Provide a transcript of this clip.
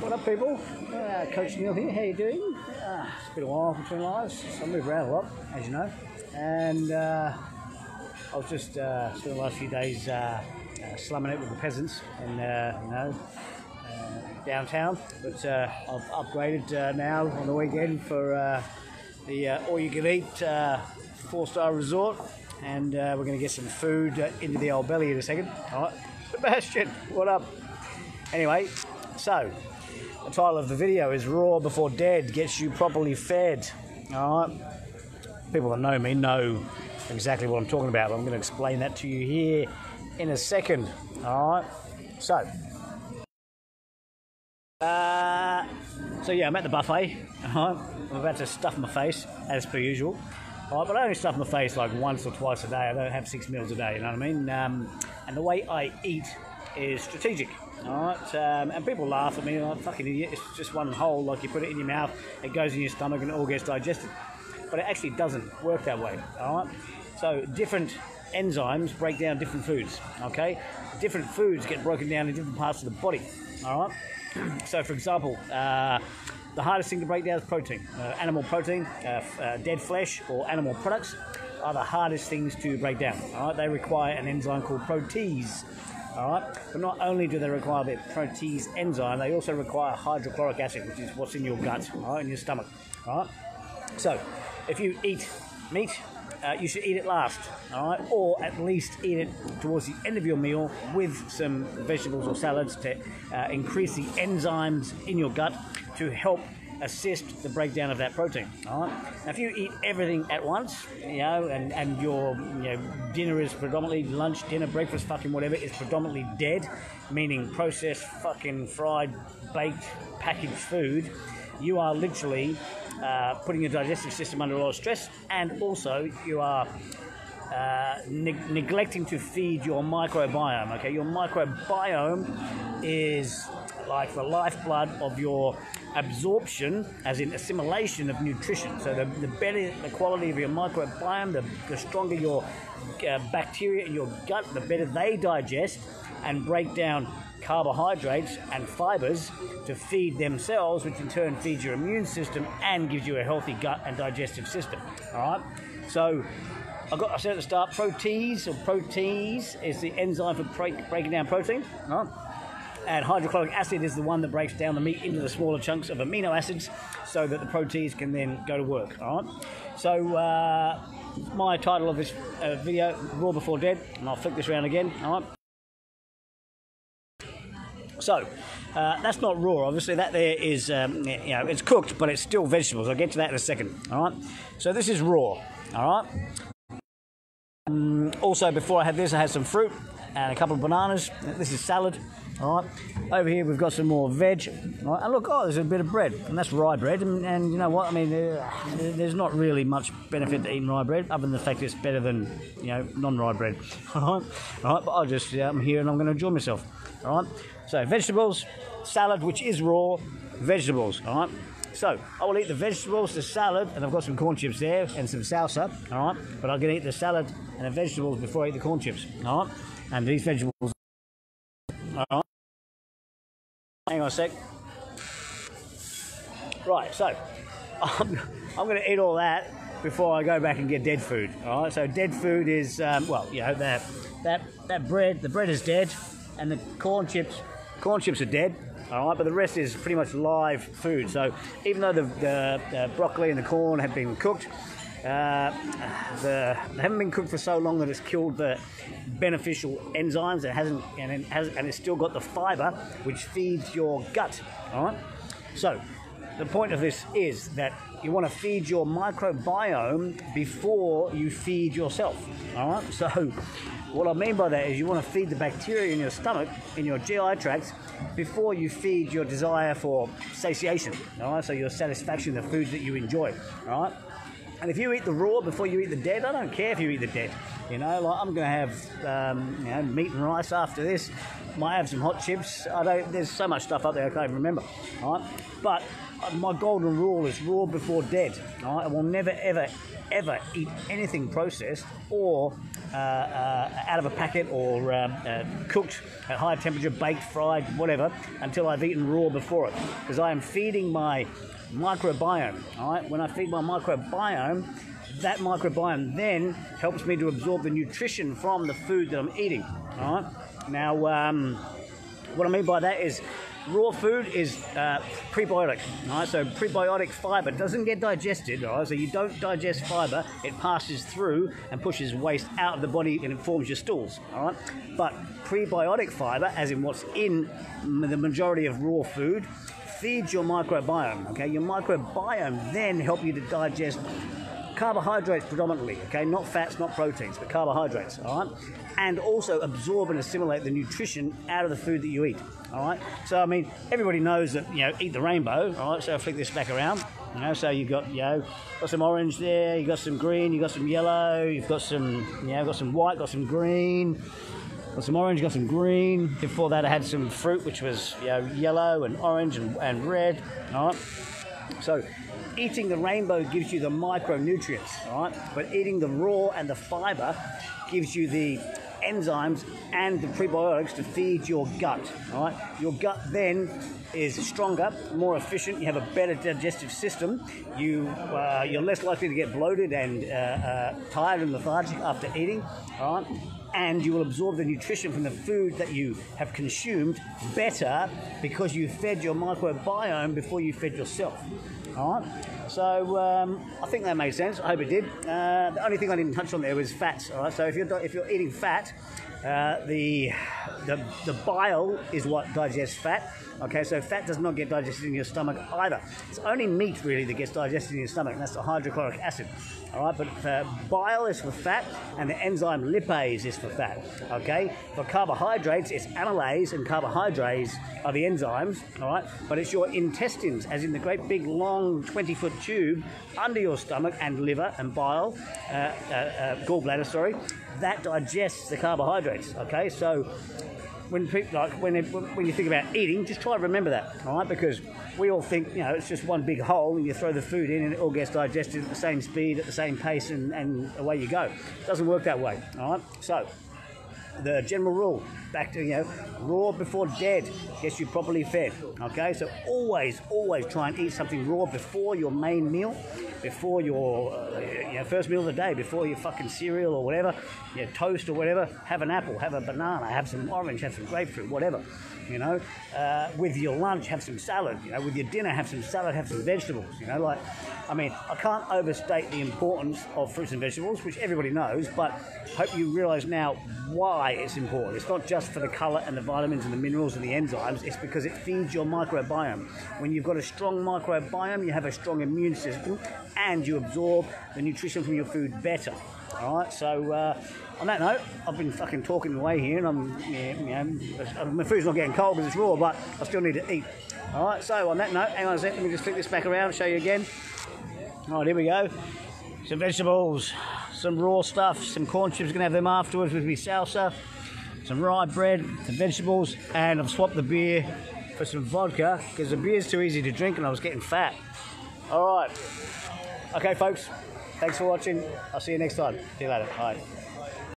What up, people? Coach Neil here. How you doing? It's been a while between lives. So I move around a lot, as you know. And I was just spent the last few days slumming it with the peasants and downtown. But I've upgraded now on the weekend for the all-you-can-eat 4-star resort, and we're going to get some food into the old belly in a second. All right, Sebastian, what up? Anyway, so the title of the video is Raw Before Dead Gets You Properly Fed. All right, people that know me know exactly what I'm talking about, but I'm going to explain that to you here in a second. All right, so yeah, I'm at the buffet. All right, I'm about to stuff my face as per usual. All right, but I only stuff my face like once or twice a day. I don't have 6 meals a day, you know what I mean? And the way I eat is strategic. All right, and people laugh at me like, fucking idiot, it's just one hole, like you put it in your mouth, it goes in your stomach and it all gets digested. But it actually doesn't work that way, all right? So different enzymes break down different foods, okay? Different foods get broken down in different parts of the body, all right? So for example, the hardest thing to break down is protein. Animal protein, dead flesh or animal products are the hardest things to break down, all right? They require an enzyme called protease. All right, but not only do they require the protease enzyme, they also require hydrochloric acid, which is what's in your gut, all right, in your stomach. All right, so if you eat meat, you should eat it last, all right, or at least eat it towards the end of your meal with some vegetables or salads to increase the enzymes in your gut to help assist the breakdown of that protein. All right. Now, if you eat everything at once, you know, and your dinner is predominantly lunch, dinner, breakfast, fucking whatever is predominantly dead, meaning processed, fucking fried, baked, packaged food, you are literally putting your digestive system under a lot of stress, and also you are neglecting to feed your microbiome. Okay, your microbiome is like the lifeblood of your absorption, as in assimilation of nutrition. So the better the quality of your microbiome, the stronger your bacteria in your gut, the better they digest and break down carbohydrates and fibers to feed themselves, which in turn feeds your immune system and gives you a healthy gut and digestive system. All right, so I said at the start, protease is the enzyme for breaking down protein. All right? And hydrochloric acid is the one that breaks down the meat into the smaller chunks of amino acids so that the protease can then go to work. All right? So my title of this video, Raw Before Dead, and I'll flick this around again. All right? So that's not raw, obviously. That there is, it's cooked, but it's still vegetables. I'll get to that in a second. All right? So this is raw. All right? Also, before I had this, I had some fruit and a couple of bananas. This is salad. All right. Over here we've got some more veg. All right. And look, there's a bit of bread, and that's rye bread. And you know what? I mean, there's not really much benefit to eating rye bread, other than the fact it's better than non-rye bread. All right. All right. But I'll just I'm here and I'm going to enjoy myself. All right. So vegetables, salad, which is raw, vegetables. All right. So I will eat the vegetables, the salad, and I've got some corn chips there and some salsa. All right. But I'm going to eat the salad and the vegetables before I eat the corn chips. All right. And these vegetables. All right. Hang on a sec. Right, so I'm going to eat all that before I go back and get dead food. All right, so dead food is that bread. The bread is dead, and the corn chips are dead. All right, but the rest is pretty much live food. So even though the broccoli and the corn have been cooked, they haven't been cooked for so long that it's killed the beneficial enzymes. And it's still got the fiber which feeds your gut. All right. So the point of this is that you want to feed your microbiome before you feed yourself. All right. So what I mean by that is you want to feed the bacteria in your stomach, in your GI tracts, before you feed your desire for satiation. All right. So your satisfaction, the foods that you enjoy. All right. And if you eat the raw before you eat the dead, I don't care if you eat the dead. Like I'm going to have meat and rice after this. Might have some hot chips. There's so much stuff up there I can't even remember. All right? But my golden rule is raw before dead. All right? I will never, ever, ever eat anything processed or out of a packet or cooked at high temperature, baked, fried, whatever, until I've eaten raw before it, because I am feeding my microbiome. All right, when I feed my microbiome, that microbiome then helps me to absorb the nutrition from the food that I'm eating. All right. Now, what I mean by that is raw food is prebiotic. All right. So prebiotic fiber doesn't get digested. All right. So you don't digest fiber; it passes through and pushes waste out of the body, and it forms your stools. All right. But prebiotic fiber, as in what's in the majority of raw food, feeds your microbiome. Okay. Your microbiome then help you to digest carbohydrates predominantly, okay, not fats, not proteins, but carbohydrates, all right, and also absorb and assimilate the nutrition out of the food that you eat, all right. So I mean, everybody knows that, you know, eat the rainbow, all right. So I flick this back around, you know, so you've got, you know, got some orange there, you got some green, you got some yellow, you've got some, you know, got some white, got some green. Got some orange, got some green. Before that, I had some fruit, which was, you know, yellow and orange and red. All right. So, eating the rainbow gives you the micronutrients, all right. But eating the raw and the fiber gives you the enzymes and the prebiotics to feed your gut, all right. Your gut then is stronger, more efficient. You have a better digestive system. You're less likely to get bloated and tired and lethargic after eating, all right. And you will absorb the nutrition from the food that you have consumed better because you fed your microbiome before you fed yourself. All right. So I think that made sense. I hope it did. The only thing I didn't touch on there was fats. All right. So if you're eating fat, the bile is what digests fat. Okay, so fat does not get digested in your stomach either. It's only meat really that gets digested in your stomach, and that's the hydrochloric acid. All right, but bile is for fat, and the enzyme lipase is for fat. Okay, for carbohydrates, it's amylase and carbohydrates are the enzymes. All right, but it's your intestines, as in the great big long 20-foot tube under your stomach and liver and bile, gallbladder, sorry, that digests the carbohydrates. Okay, so when people, like when you think about eating, just try to remember that, all right? Because we all think, you know, it's just one big hole and you throw the food in and it all gets digested at the same speed, at the same pace, and away you go. It doesn't work that way, all right? So the general rule, back to, you know, raw before dead gets you properly fed, okay? So always try and eat something raw before your main meal, before your first meal of the day, before your fucking cereal or whatever, your toast or whatever. Have an apple, have a banana, have some orange, have some grapefruit, whatever, you know. With your lunch, have some salad, you know. With your dinner, have some salad, have some vegetables, you know. Like, I mean, I can't overstate the importance of fruits and vegetables, which everybody knows, but hope you realise now why it's important. It's not just for the colour and the vitamins and the minerals and the enzymes, it's because it feeds your microbiome. When you've got a strong microbiome, you have a strong immune system, and you absorb the nutrition from your food better. All right, so on that note, I've been fucking talking away here, and my food's not getting cold because it's raw, but I still need to eat. All right, so on that note, hang on a sec, let me just flick this back around and show you again. All right, here we go. Some vegetables, some raw stuff, some corn chips, gonna have them afterwards with me salsa, some rye bread, some vegetables, and I've swapped the beer for some vodka because the beer's too easy to drink and I was getting fat. All right. Okay, folks, thanks for watching. I'll see you next time. See you later. Bye.